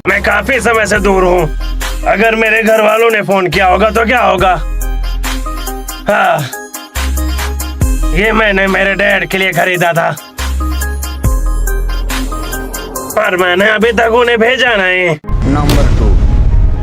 मैं काफी समय से दूर हूँ, अगर मेरे घर वालों ने फोन किया होगा तो क्या होगा? हाँ, ये मैंने मेरे डैड के लिए खरीदा था पर मैंने अभी तक उन्हें भेजा नहीं। नंबर 2,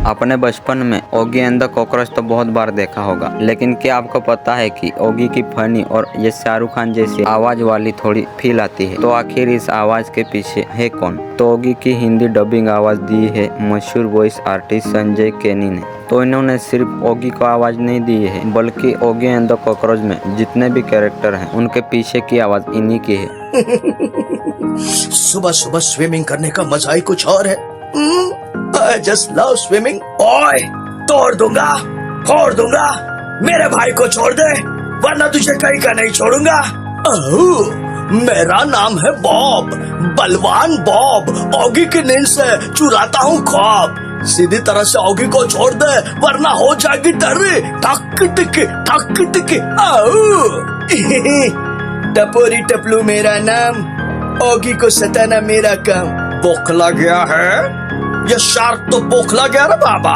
अपने बचपन में ओगी एंड द कॉकरोच तो बहुत बार देखा होगा, लेकिन क्या आपको पता है कि ओगी की फनी और ये शाहरुख खान जैसी आवाज वाली थोड़ी फील आती है। तो आखिर इस आवाज के पीछे है कौन? तो ओगी की हिंदी डबिंग आवाज दी है मशहूर वॉइस आर्टिस्ट संजय केनी ने। तो इन्होंने सिर्फ ओगी को आवाज नहीं दी है, बल्कि ओगी एंड द कॉकरोच में जितने भी कैरेक्टर हैं उनके पीछे की आवाज इन्हीं की है। सुबह सुबह स्विमिंग करने का मजा ही कुछ और है। I just love swimming। ओए, तोड़ दूंगा, फोड़ दूंगा, मेरे भाई को छोड़ दे वरना तुझे कहीं का नहीं छोड़ूंगा। मेरा नाम है बॉब, बलवान बॉब। ओगी की नींद से चुराता हूँ ख्वाब। सीधी तरह से ओगी को छोड़ दे वरना हो जाएगी टर्री। ठक टिक ठक टिक। टपोरी टपलू मेरा नाम, ओगी को सताना मेरा काम। बोखला गया है ये शार्क, तो बोखला गया रे बाबा।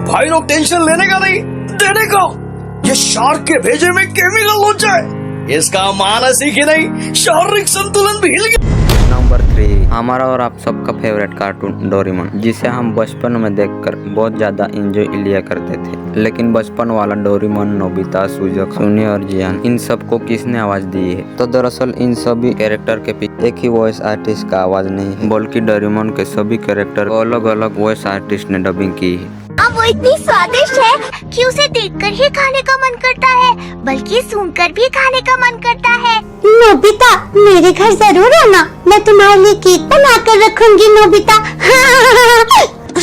भाई लोग टेंशन लेने का नहीं, देने का। ये शार्क के भेजे में केमिकल हो जाए, इसका मानसिक ही नहीं शारीरिक संतुलन भी हिल गया। नंबर 3, हमारा और आप सबका फेवरेट कार्टून डोरेमोन, जिसे हम बचपन में देखकर बहुत ज्यादा एंजॉय लिया करते थे। लेकिन बचपन वाला डोरेमोन, नोबिता, सुजुकी, सुनी और जियान, इन सबको किसने आवाज दी है? तो दरअसल इन सभी कैरेक्टर के पीछे एक ही वॉइस आर्टिस्ट का आवाज नहीं है, बल्कि डोरेमोन के सभी कैरेक्टर को अलग अलग वॉइस आर्टिस्ट ने डबिंग की है। अब वो इतनी स्वादिष्ट है कि उसे देखकर ही खाने का मन करता है, बल्कि सुनकर भी खाने का मन करता है। नोबिता, मेरे घर जरूर आना, मैं तुम्हारे लिए केक बना कर रखूंगी नोबिता।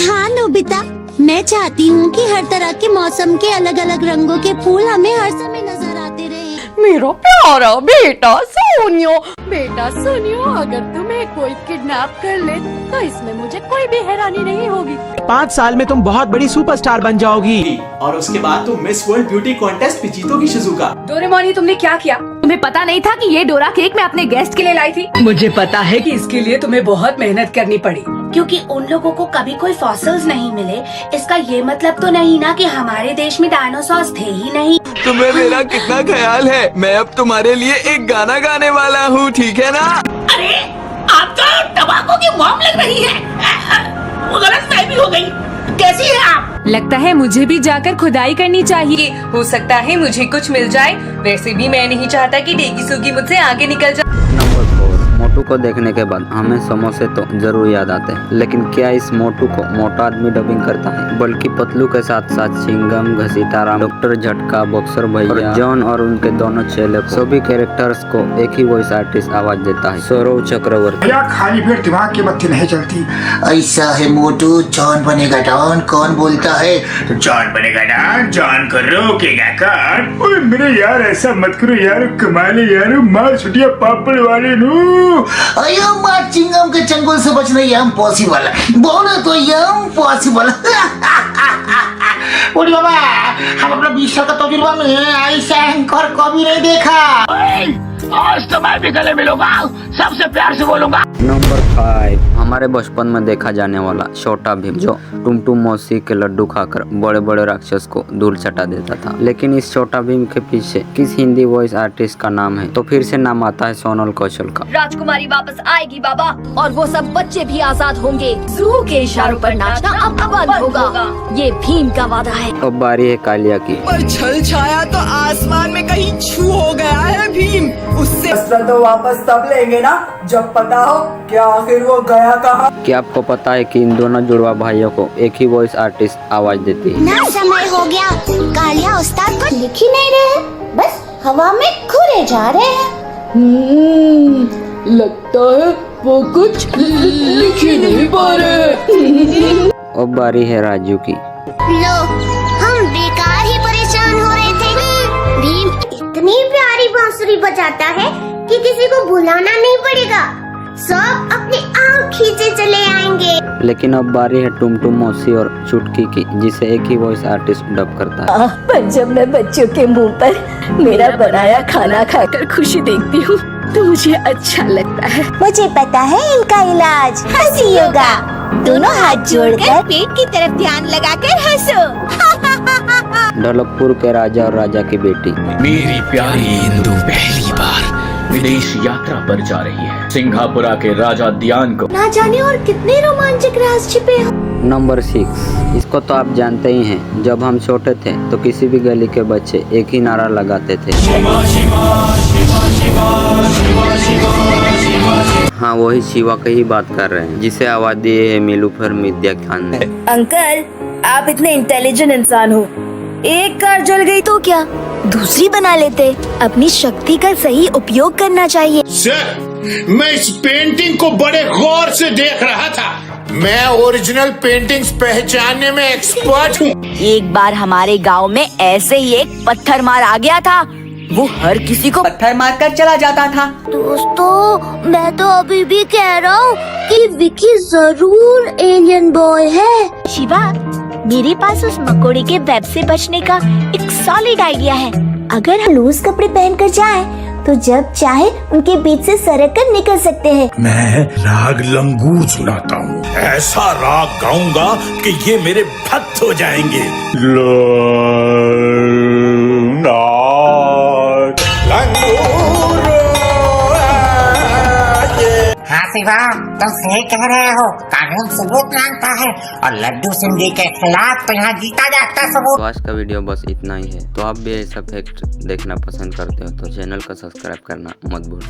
हाँ नोबिता, मैं चाहती हूँ कि हर तरह के मौसम के अलग अलग रंगों के फूल हमें हर समय नजर आते रहे। मेरा प्यारा बेटा सोनियो, बेटा सोनियो, अगर तुम्हें कोई किडनैप कर ले तो इसमें मुझे कोई भी हैरानी नहीं होगी। 5 साल में तुम बहुत बड़ी सुपरस्टार बन जाओगी और उसके बाद तुम मिस वर्ल्ड ब्यूटी कॉन्टेस्ट भी जीतोगी शिजुका। डोरेमोन, तुमने क्या किया? तुम्हें पता नहीं था कि ये डोरा केक मैं अपने गेस्ट के लिए लाई थी? मुझे पता है कि इसके लिए तुम्हें बहुत मेहनत करनी पड़ी, क्योंकि उन लोगों को कभी कोई फॉसिल्स नहीं मिले। इसका ये मतलब तो नहीं ना कि हमारे देश में डायनासोर्स थे ही नहीं। तुम्हें मेरा कितना ख्याल है? मैं अब तुम्हारे लिए एक गाना गाने वाला हूँ, ठीक है ना? अरे आप तो टबाको की मॉम लग रही है। वो गलतफहमी हो गई। कैसी है आप? लगता है मुझे भी जाकर खुदाई करनी चाहिए, हो सकता है मुझे कुछ मिल जाए। वैसे भी मैं नहीं चाहता कि डेगी सुगी मुझसे आगे निकल जाए। नंबर 4, मोटू को देखने के बाद हमें समोसे तो जरूर याद आते हैं, लेकिन क्या इस मोटू को मोटा आदमी डबिंग करता है? बल्कि पतलू के साथ साथ सिंघम, घसीटाराम, डॉक्टर झटका, बॉक्सर भैया, जॉन और उनके दोनों चेले, सभी कैरेक्टर्स को एक ही वॉइस आर्टिस्ट आवाज देता है, सौरव चक्रवर्ती। खाली पेट दिमाग की बत्ती नहीं चलती। ऐसा है मोटू, जॉन बनेगा डॉन, कौन बोलता है? तो जॉन बनेगा डॉन, जॉन को रोकेगा कौन? ओए मेरे यार, ऐसा मत करो यार, कमाले यार, मार छुटिया पापड़ वाले नु। अयो मार चिंगम के चंगुल से बचना ये इम्पॉसिबल है, बोले तो ये इम्पॉसिबल। बोली बाबा, हम अपना 20 साल का तजुर्बा में ऐसा एंकर कभी नहीं देखा। आज तो मैं भी गले मिलूंगा, सबसे प्यार से बोलूंगा। नंबर 5, हमारे बचपन में देखा जाने वाला छोटा भीम, जो टुमटुम मौसी के लड्डू खाकर बड़े बड़े राक्षस को धूल चटा देता था। लेकिन इस छोटा भीम के पीछे किस हिंदी वॉइस आर्टिस्ट का नाम है? तो फिर से नाम आता है सोनल कौशल का। राजकुमारी वापस आएगी बाबा, और वो सब बच्चे भी आजाद होंगे। जू के इशारों पर नाचना अब बंद होगा, ये भीम का वादा है। अब बारी है कालिया की। पर छल छाया तो आसमान में कहीं छू हो गया है भीम, उससे तो वापस तब लेंगे ना जब पता हो कि आखिर वो गया कहाँ। क्या आपको पता है कि इन दोनों जुड़वा भाइयों को एक ही वॉइस आर्टिस्ट आवाज देती है? ना समय हो गया, कालिया उस्ताद को लिख ही नहीं रहे, बस हवा में घूरे जा रहे हैं। लगता है वो कुछ लिख ही नहीं पा रहे। अब बारी है राजू की। लो, हम बेकार ही परेशान हो रहे थे। भीम इतनी प्यारी बांसुरी बजाता है कि किसी को बुलाना नहीं पड़ेगा, सब अपने आप खींचे चले आएंगे। लेकिन अब बारी है टुमटुम मौसी और चुटकी की, जिसे एक ही वॉइस आर्टिस्ट डब करता है। पर जब मैं बच्चों के मुंह पर मेरा बनाया खाना खाकर खुशी देखती हूँ तो मुझे अच्छा लगता है। मुझे पता है इनका इलाज, हंसी योगा। दोनों हाथ जोड़कर पेट की तरफ ध्यान लगाकर हंसो। ढोलकपुर के राजा और राजा की बेटी। मेरी प्यारी इंदु पहली बार विदेश यात्रा पर जा रही है। सिंगापुरा के राजा दियान को ना जाने और कितने रोमांचक राज छिपे हो। नंबर 6, इसको तो आप जानते ही हैं। जब हम छोटे थे तो किसी भी गली के बच्चे एक ही नारा लगाते थे। हाँ, वही शिवा की ही बात कर रहे हैं, जिसे आवाज दी है नीलूफर मिर्जा खान ने। अंकल, आप इतने इंटेलिजेंट इंसान हो, एक कार जल गई तो क्या, दूसरी बना लेते। अपनी शक्ति का सही उपयोग करना चाहिए। सर, मैं इस पेंटिंग को बड़े गौर से देख रहा था। मैं ओरिजिनल पेंटिंग्स पहचानने में एक्सपर्ट हूँ। एक बार हमारे गांव में ऐसे ही एक पत्थर मार आ गया था, वो हर किसी को पत्थर मारकर चला जाता था। दोस्तों, मैं तो अभी भी कह रहा हूँ कि विकी जरूर एलियन बॉय है। शिवा, मेरे पास उस मकोड़े के वेब से बचने का एक सॉलिड आइडिया है। अगर हम लूज कपड़े पहनकर जाएं, तो जब चाहे उनके बीच से सरक कर निकल सकते हैं। मैं राग लंगूर सुनाता हूँ, ऐसा राग गाऊंगा कि ये मेरे भक्त हो जाएंगे। हाँ शिवा, तुम सही कह रहे हो। कानून सबूत मांगता है और लड्डू सिंधी के खिलाफ तो यहाँ जीता जाता सबूत। तो आज का वीडियो बस इतना ही है। तो आप भी ऐसा फैक्ट देखना पसंद करते हो तो चैनल को सब्सक्राइब करना मत भूलो।